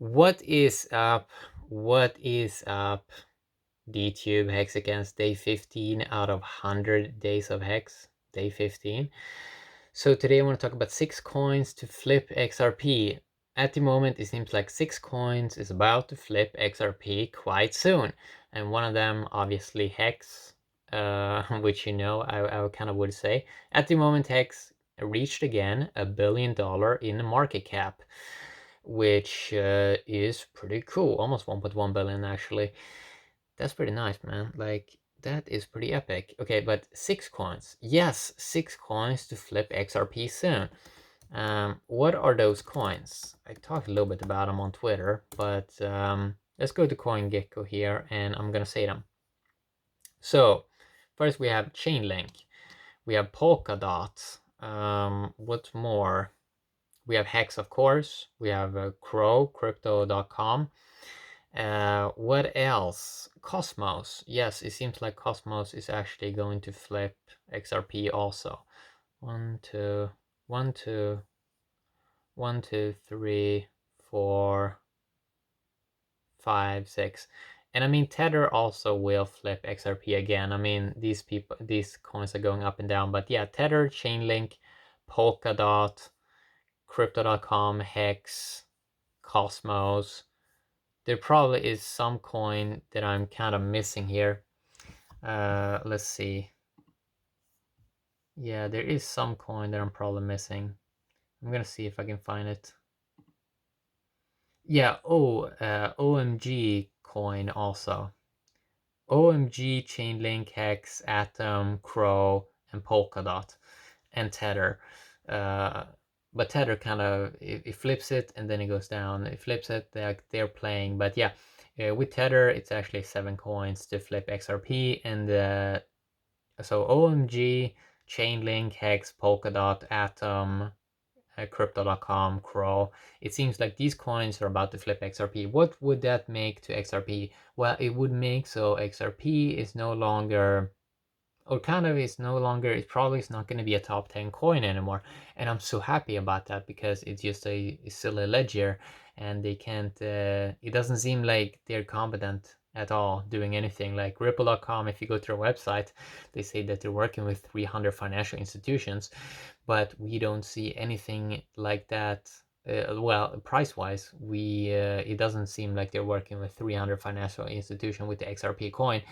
What is up? What is up? DTube Hex against day 15 out of 100 days of Hex, day 15. So today I want to talk about 6 coins to flip XRP. At the moment, it seems like 6 coins is about to flip XRP quite soon. And one of them, obviously, HEX, which I kind of would say. At the moment, HEX reached again $1 billion in the market cap, which is pretty cool. Almost 1.1 billion, actually. That's pretty nice, man. Like, that is pretty epic. Okay, but 6 coins. Yes, 6 coins to flip XRP soon. What are those coins? I talked a little bit about them on Twitter, but let's go to Gecko here, and I'm gonna say them. So, first we have Chainlink. We have Polkadot. What more? We have HEX, of course. We have Crow, Crypto.com. What else? Cosmos. Yes, it seems like Cosmos is actually going to flip XRP also. 1, 2, 1, 2, 1, 2, 3, 4, 5, 6. And I mean, Tether also will flip XRP again. I mean, these coins are going up and down, but yeah, Tether, Chainlink, Polkadot, Crypto.com, HEX, Cosmos. There probably is some coin that I'm kind of missing here. Let's see. Yeah, there is some coin that I'm probably missing. I'm gonna see if I can find it. Yeah, OMG Coin also. OMG, Chainlink, HEX, Atom, Crow, and Polkadot, and Tether. But Tether kind of, it flips it and then it goes down. It flips it, they're playing. But yeah, with Tether, it's actually 7 coins to flip XRP. And so OMG, Chainlink, HEX, Polkadot, Atom, Crypto.com, Crow. It seems like these coins are about to flip XRP. What would that make to XRP? Well, it would make so XRP is no longer, or kind of is no longer, it probably is not going to be a top 10 coin anymore. And I'm so happy about that because it's just a silly ledger and they can't, it doesn't seem like they're competent at all doing anything. Like Ripple.com, if you go to their website, they say that they're working with 300 financial institutions, but we don't see anything like that. Well, price-wise, it doesn't seem like they're working with 300 financial institution with the XRP coin.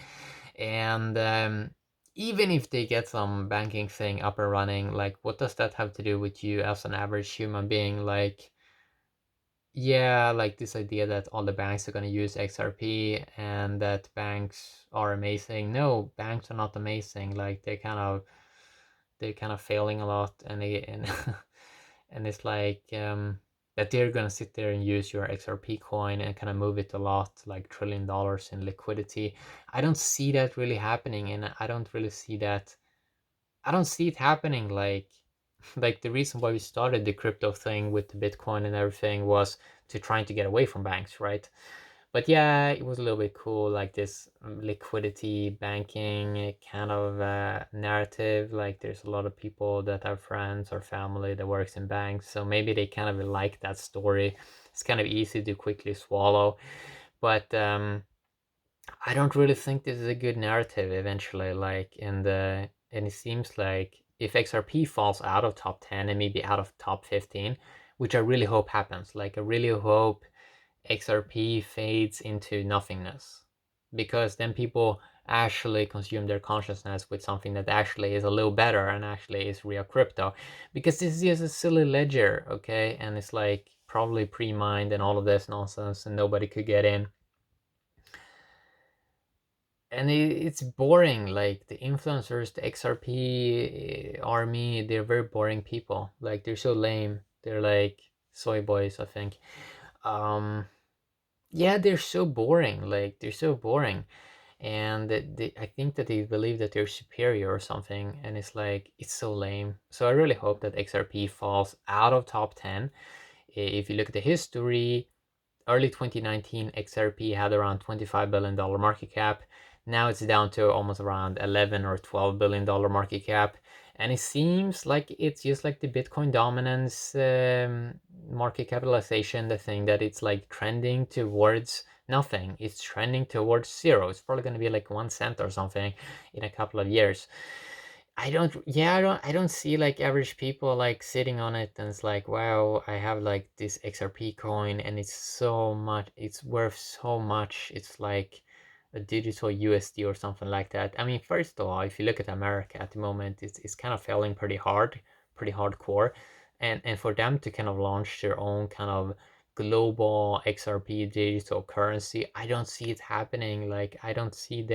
And even if they get some banking thing up and running, like, what does that have to do with you as an average human being? Like, yeah, like this idea that all the banks are going to use XRP and that banks are amazing. No, banks are not amazing. Like, they're kind of failing a lot, and and it's like that they're gonna sit there and use your XRP coin and kind of move it a lot, like $1 trillion in liquidity. I don't see that really happening, and I don't really see that. I don't see it happening. Like like the reason why we started the crypto thing with the Bitcoin and everything was to trying to get away from banks, right? But yeah, it was a little bit cool, like this liquidity banking kind of narrative. Like, there's a lot of people that have friends or family that works in banks, so maybe they kind of like that story. It's kind of easy to quickly swallow, but I don't really think this is a good narrative eventually. Like, and it seems like if XRP falls out of top 10 and maybe out of top 15, which I really hope happens, like I really hope XRP fades into nothingness, because then people actually consume their consciousness with something that actually is a little better and actually is real crypto. Because this is just a silly ledger, okay? And it's like probably pre-mined and all of this nonsense, and nobody could get in. And it's boring. Like, the influencers, the XRP army, they're very boring people. Like, they're so lame. They're like soy boys, I think. Yeah, they're so boring. Like, they're so boring, and I think that they believe that they're superior or something, and it's like, it's so lame. So I really hope that XRP falls out of top 10. If you look at the history, early 2019, XRP had around $25 billion market cap. Now it's down to almost around 11 or $12 billion market cap. And it seems like it's just like the Bitcoin dominance, market capitalization, the thing that it's like trending towards nothing. It's trending towards zero. It's probably going to be like 1 cent or something in a couple of years. I don't see like average people like sitting on it and it's like, wow, I have like this XRP coin and it's so much, it's worth so much. It's like a digital USD or something like that. I mean, first of all, if you look at America at the moment, it's kind of failing pretty hard, pretty hardcore. And for them to kind of launch their own kind of global XRP digital currency, I don't see it happening. Like I don't see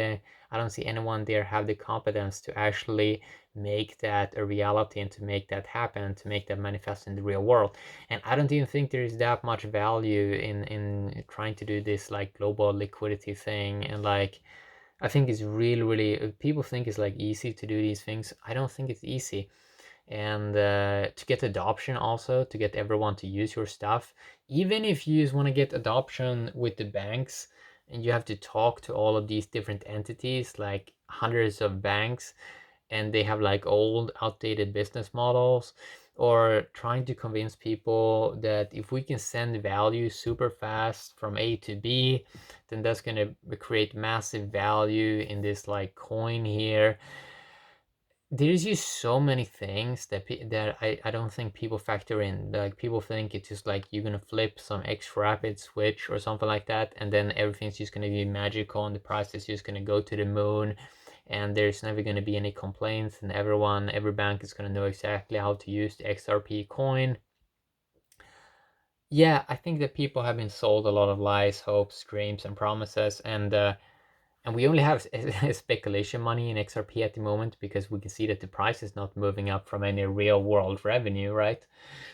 anyone there have the competence to actually make that a reality and to make that happen, to make that manifest in the real world. And I don't even think there is that much value in trying to do this like global liquidity thing. And like I think it's really people think it's like easy to do these things. I don't think it's easy. And to get adoption, also to get everyone to use your stuff, even if you just want to get adoption with the banks and you have to talk to all of these different entities, like hundreds of banks, and they have like old outdated business models, or trying to convince people that if we can send value super fast from A to B, then that's going to create massive value in this like coin here. There's just so many things that I don't think people factor in. Like people think it's just like you're gonna flip some X rapid switch or something like that, and then everything's just gonna be magical and the price is just gonna go to the moon, and there's never gonna be any complaints, and every bank is gonna know exactly how to use the XRP coin. Yeah, I think that people have been sold a lot of lies, hopes, dreams, and promises, and we only have speculation money in XRP at the moment because we can see that the price is not moving up from any real world revenue, right?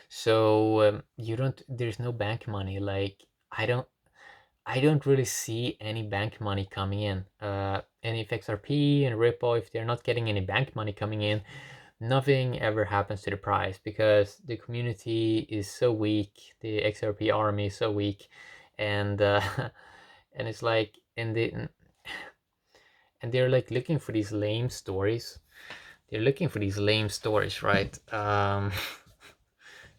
So there's no bank money. Like I don't really see any bank money coming in. And if XRP and Ripple, if they're not getting any bank money coming in, nothing ever happens to the price because the community is so weak, the XRP army is so weak, and and it's like and they're like looking for these lame stories. They're looking for these lame stories, right?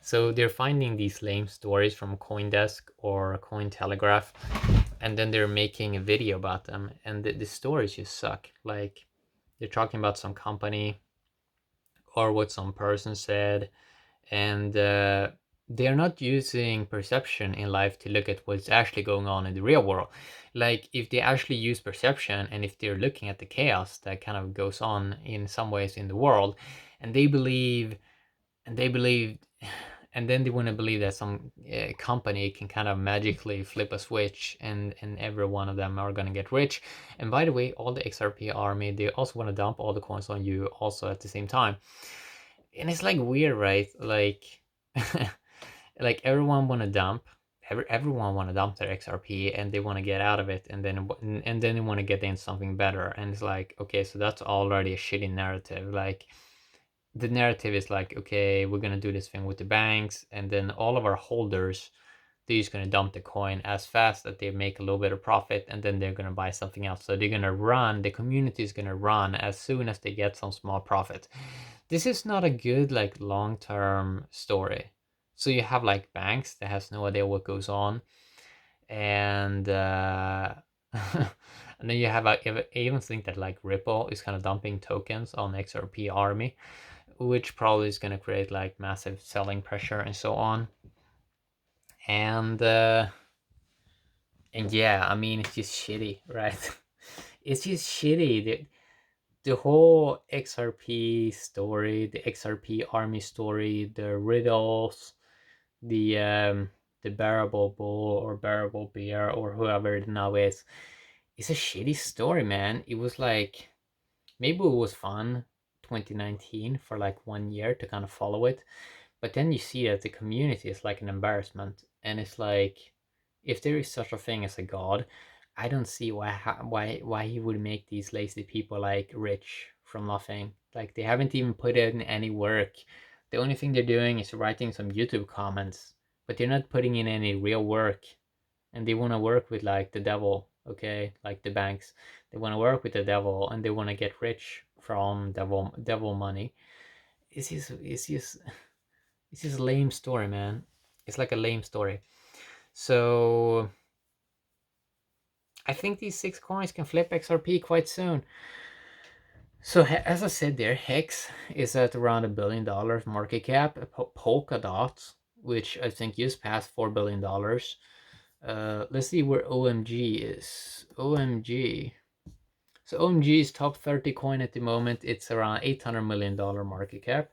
So they're finding these lame stories from CoinDesk or Cointelegraph, and then they're making a video about them, and the stories just suck. Like they're talking about some company or what some person said, and they're not using perception in life to look at what's actually going on in the real world. Like if they actually use perception and if they're looking at the chaos that kind of goes on in some ways in the world, and they believe and then they want to believe that some company can kind of magically flip a switch and every one of them are going to get rich. And by the way, all the XRP army, they also want to dump all the coins on you also at the same time. And it's like weird, right? Like like everyone want to dump everyone want to dump their XRP and they want to get out of it, and then they want to get in something better. And it's like, okay, so that's already a shitty narrative. Like the narrative is like, okay, we're gonna do this thing with the banks, and then all of our holders, they're just gonna dump the coin as fast that they make a little bit of profit, and then they're gonna buy something else. So they're gonna run, the community is gonna run as soon as they get some small profit. This is not a good like long-term story. So you have like banks that has no idea what goes on, and and then you have I even think that like Ripple is kind of dumping tokens on XRP army, which probably is going to create like massive selling pressure and so on. And yeah, I mean it's just shitty, right? It's just shitty. The whole XRP story, the XRP army story, the riddles, the bearable bull or bearable bear or whoever it now is, it's a shitty story, man. It was like maybe it was fun 2019 for like 1 year to kind of follow it, but then you see that the community is like an embarrassment, and it's like if there is such a thing as a god, I don't see why he would make these lazy people like rich from nothing. Like they haven't even put in any work. The only thing they're doing is writing some YouTube comments, but they're not putting in any real work. And they want to work with like the devil, okay, like the banks. They want to work with the devil and they want to get rich from devil money. just a lame story, man. It's like a lame story. So I think these 6 coins can flip XRP quite soon. So as I said there, HEX is at around $1 billion market cap. Polkadot, which I think just passed $4 billion. Let's see where OMG is. OMG. So OMG is top 30 coin at the moment. It's around $800 million market cap.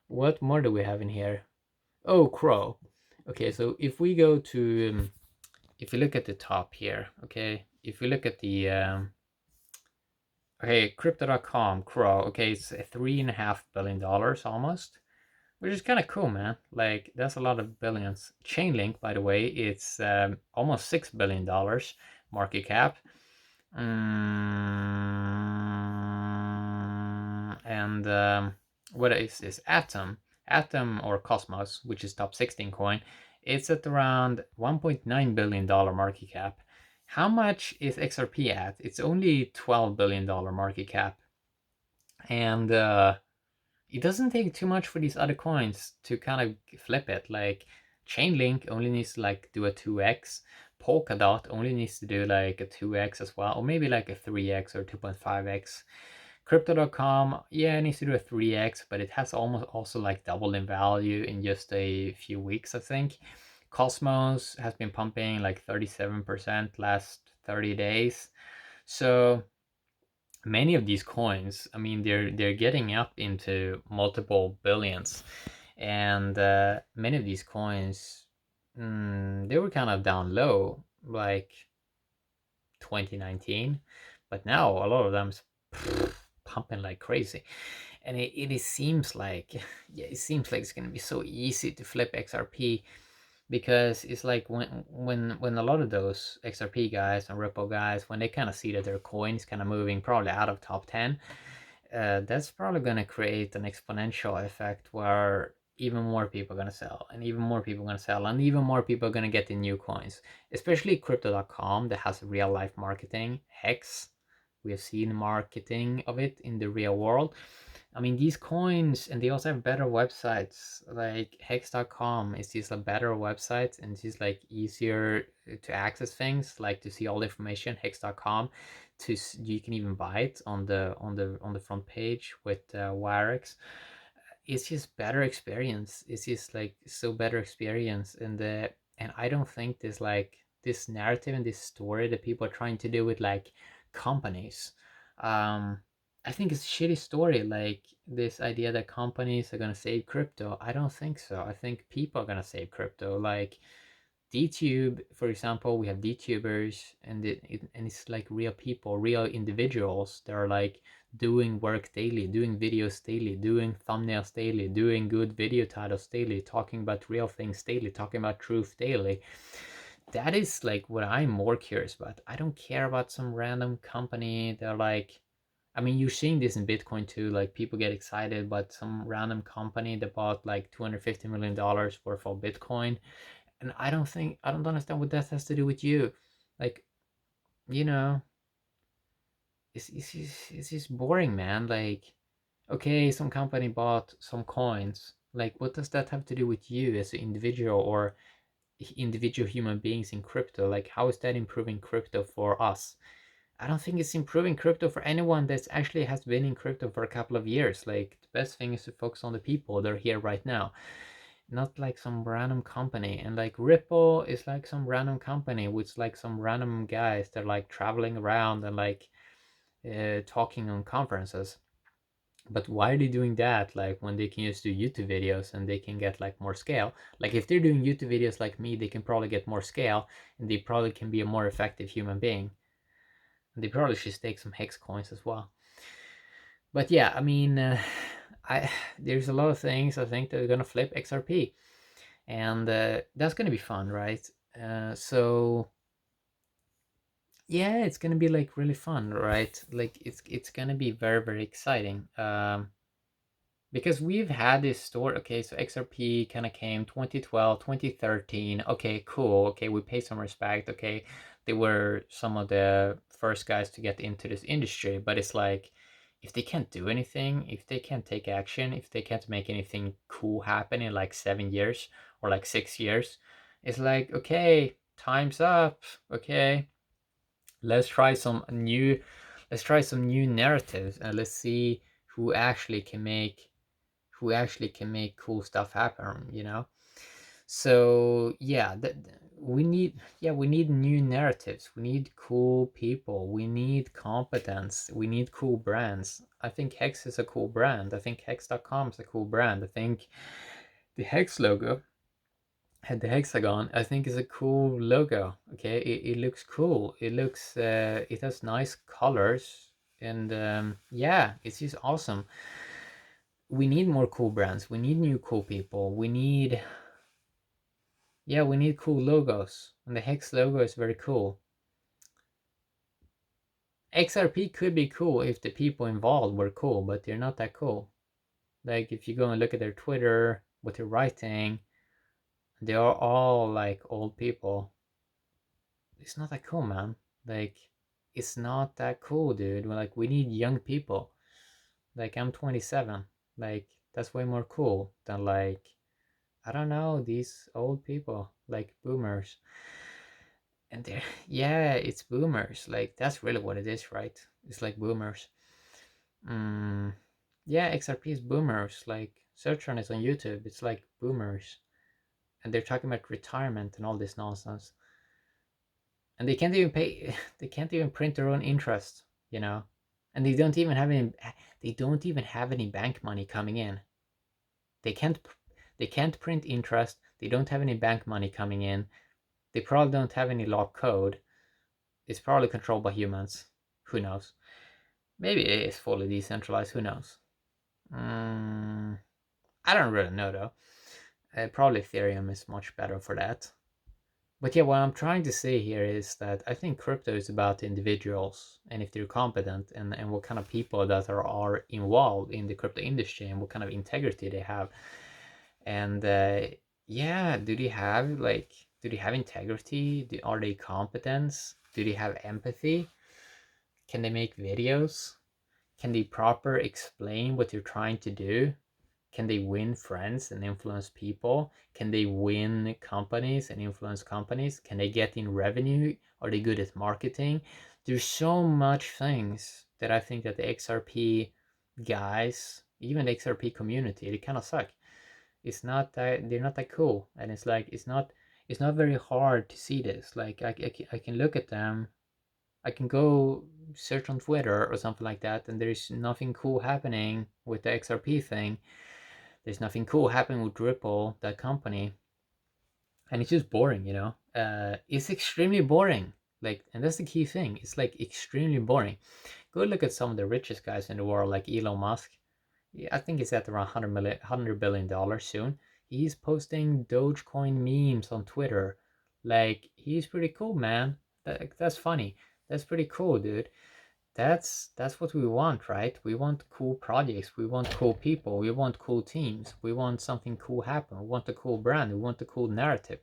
What more do we have in here? Oh, Crow. Okay, so if we go to, if you look at the top here, okay, if you look at the, okay, Crypto.com, Crow, okay, it's $3.5 billion almost, which is kind of cool, man. Like, that's a lot of billions. Chainlink, by the way, it's almost $6 billion market cap. And what is this? Atom or Cosmos, which is top 16 coin, it's at around $1.9 billion market cap. How much is XRP at? It's only $12 billion market cap. And it doesn't take too much for these other coins to kind of flip it. Like Chainlink only needs to like do a 2x. Polkadot only needs to do like a 2x as well, or maybe like a 3x or 2.5x. Crypto.com, yeah, it needs to do a 3x, but it has almost also like doubled in value in just a few weeks, I think. Cosmos has been pumping like 37% last 30 days. So many of these coins, I mean, they're getting up into multiple billions, and many of these coins, they were kind of down low, like 2019, but now a lot of them's pumping like crazy, and it seems like, yeah, it seems like it's gonna be so easy to flip XRP, because it's like when a lot of those XRP guys and Ripple guys, when they kind of see that their coin is kind of moving probably out of top 10, that's probably going to create an exponential effect where even more people are going to sell, and even more people are going to sell, and even more people are going to get the new coins, especially Crypto.com that has real life marketing. HEX, we have seen marketing of it in the real world. I mean, these coins, and they also have better websites. Like hex.com is just a better website, and it's just like easier to access things, like to see all the information. Hex.com, you can even buy it on the front page with Wirex. It's just better experience. It's just like so better experience, and I don't think this, like, this narrative and this story that people are trying to do with like companies, I think it's a shitty story. Like this idea that companies are gonna save crypto, I don't think so. I think people are gonna save crypto. Like DTube, for example, we have DTubers, and it's like real people, real individuals that are like doing work daily, doing videos daily, doing thumbnails daily, doing good video titles daily, talking about real things daily, talking about truth daily. That is like what I'm more curious about. I don't care about some random company that, like, I mean, you're seeing this in Bitcoin too. Like people get excited about some random company that bought like $250 million worth of Bitcoin. And I don't understand what that has to do with you. Like, you know, it's just boring, man. Like, okay, some company bought some coins. Like, what does that have to do with you as an individual or individual human beings in crypto? Like, how is that improving crypto for us? I don't think it's improving crypto for anyone that's actually has been in crypto for a couple of years. Like, the best thing is to focus on the people that are here right now, not like some random company. And like Ripple is like some random company with like some random guys that are like traveling around and like talking on conferences. But why are they doing that, like, when they can just do YouTube videos and they can get like more scale? Like if they're doing YouTube videos like me, they can probably get more scale, and they probably can be a more effective human being. And they probably should stake some hex coins as well. But yeah, I mean, I there's a lot of things I think that are gonna flip XRP, and that's gonna be fun, right? So yeah, it's gonna be like really fun, right? Like it's gonna be very, very exciting. Because we've had this story. Okay, so XRP kind of came 2012, 2013. Okay, cool. Okay, we pay some respect. Okay, they were some of the first guys to get into this industry, but it's like if they can't do anything, if they can't take action, if they can't make anything cool happen in like 7 years or like 6 years, it's like, okay, time's up. Okay, let's try some new narratives, and let's see who actually can make cool stuff happen, you know? So yeah, we need new narratives. We need cool people. We need competence. We need cool brands. I think Hex is a cool brand. I think Hex.com is a cool brand. I think the Hex logo and the hexagon, I think, is a cool logo. Okay, it looks cool. It looks it has nice colors, and yeah, it's just awesome. We need more cool brands. We need new cool people. We need cool logos. And the Hex logo is very cool. XRP could be cool if the people involved were cool, but they're not that cool. Like, if you go and look at their Twitter, what they're writing, they are all like old people. It's not that cool, man. Like, it's not that cool, dude. Like, we need young people. Like, I'm 27. Like, that's way more cool than, like, I don't know, these old people, like boomers. And they're, yeah, it's boomers. Like, that's really what it is, right? It's like boomers. Yeah, XRP is boomers. Like, search on it on YouTube. It's like boomers. And they're talking about retirement and all this nonsense. And they can't even pay, they can't even print their own interest, you know? And they don't even have any bank money coming in. They can't print interest. They don't have any bank money coming in. They probably don't have any locked code. It's probably controlled by humans. Who knows? Maybe it is fully decentralized. Who knows? I don't really know though. Probably Ethereum is much better for that. But yeah, what I'm trying to say here is that I think crypto is about individuals, and if they're competent, and what kind of people that are involved in the crypto industry, and what kind of integrity they have. And yeah, do they have integrity? Are they competent? Do they have empathy? Can they make videos? Can they proper explain what they're trying to do? Can they win friends and influence people? Can they win companies and influence companies? Can they get in revenue? Are they good at marketing? There's so much things that I think that the XRP guys, even the XRP community, they kind of suck. It's not that they're not that cool, and it's like it's not very hard to see this. Like, I can look at them. I can go search on Twitter or something like that, and there's nothing cool happening with the XRP thing. There's nothing cool happening with Ripple, that company, and it's just boring, you know. It's extremely boring. Like, and that's the key thing. It's like extremely boring. Go look at some of the richest guys in the world, like Elon Musk. Yeah, I think he's at around $100 billion soon. He's posting Dogecoin memes on Twitter. Like, he's pretty cool, man. That's funny. That's pretty cool, dude. That's what we want, right? We want cool projects. We want cool people. We want cool teams. We want something cool happen. We want a cool brand. We want a cool narrative.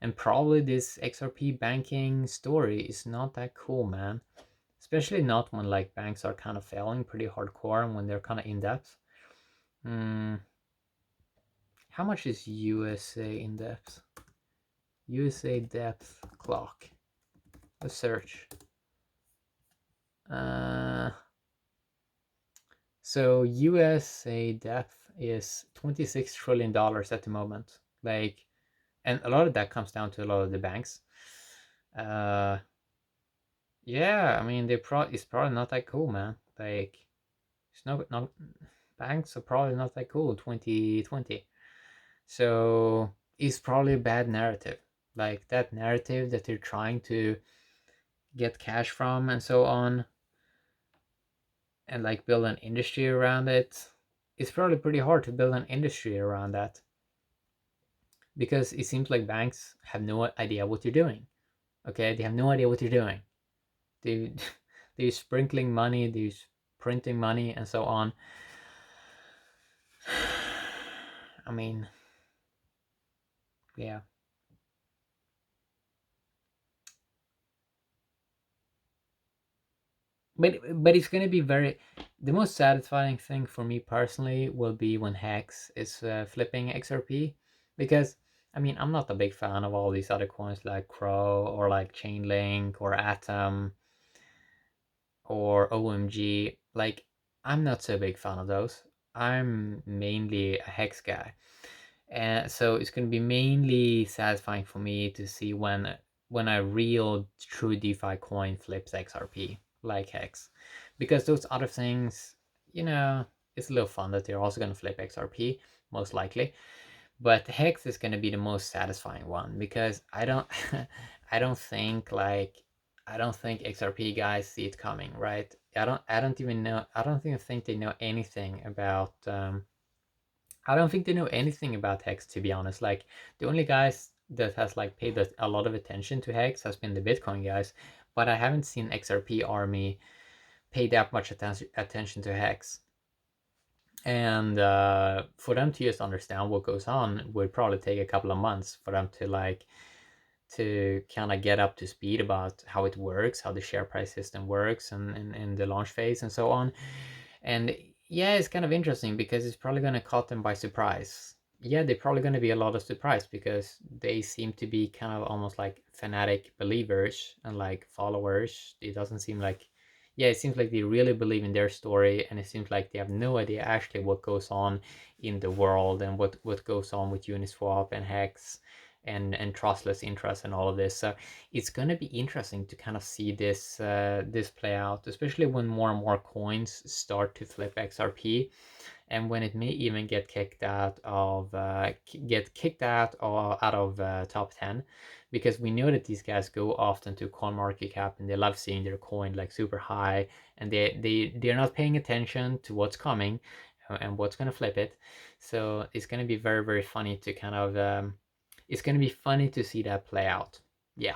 And probably this XRP banking story is not that cool, man. Especially not when like banks are kind of failing pretty hardcore and when they're kind of in depth. How much is USA in depth? USA depth clock. Let's search. So USA depth is $26 trillion at the moment. Like, and a lot of that comes down to a lot of the banks. Yeah, I mean, it's probably not that cool, man. Like, it's not banks are probably not that cool 2020. So it's probably a bad narrative. Like, that narrative that they're trying to get cash from and so on, and like build an industry around it. It's probably pretty hard to build an industry around that, because it seems like banks have no idea what they're doing. Okay, they have no idea what they're doing. They they're sprinkling money, they're printing money, and so on. I mean, yeah. but it's gonna be very. The most satisfying thing for me personally will be when Hex is flipping XRP, because I mean I'm not a big fan of all these other coins like Crow or like Chainlink or Atom or OMG. Like I'm not so big fan of those. I'm mainly a Hex guy. And so it's going to be mainly satisfying for me to see when a real true DeFi coin flips XRP like Hex, because those other things, you know, it's a little fun that they're also going to flip XRP most likely, but Hex is going to be the most satisfying one because I don't I don't think like I don't think XRP guys see it coming, right? I don't even know I don't even think they know anything about I don't think they know anything about Hex, to be honest. Like the only guys that has like paid a lot of attention to Hex has been the Bitcoin guys, but I haven't seen XRP army pay that much attention to Hex. And for them to just understand what goes on would probably take a couple of months for them to like to kind of get up to speed about how it works, how the share price system works, and the launch phase and so on. And yeah, it's kind of interesting because it's probably going to caught them by surprise. Yeah, they're probably going to be a lot of surprise because they seem to be kind of almost like fanatic believers and like followers. It doesn't seem like, yeah, it seems like they really believe in their story, and it seems like they have no idea actually what goes on in the world and what goes on with Uniswap and Hex and trustless interest and all of this. So it's going to be interesting to kind of see this play out, especially when more and more coins start to flip XRP, and when it may even get kicked out of top 10, because we know that these guys go often to CoinMarketCap and they love seeing their coin like super high, and they're not paying attention to what's coming and what's going to flip it. So it's going to be very, very funny to kind of it's going to be funny to see that play out. Yeah.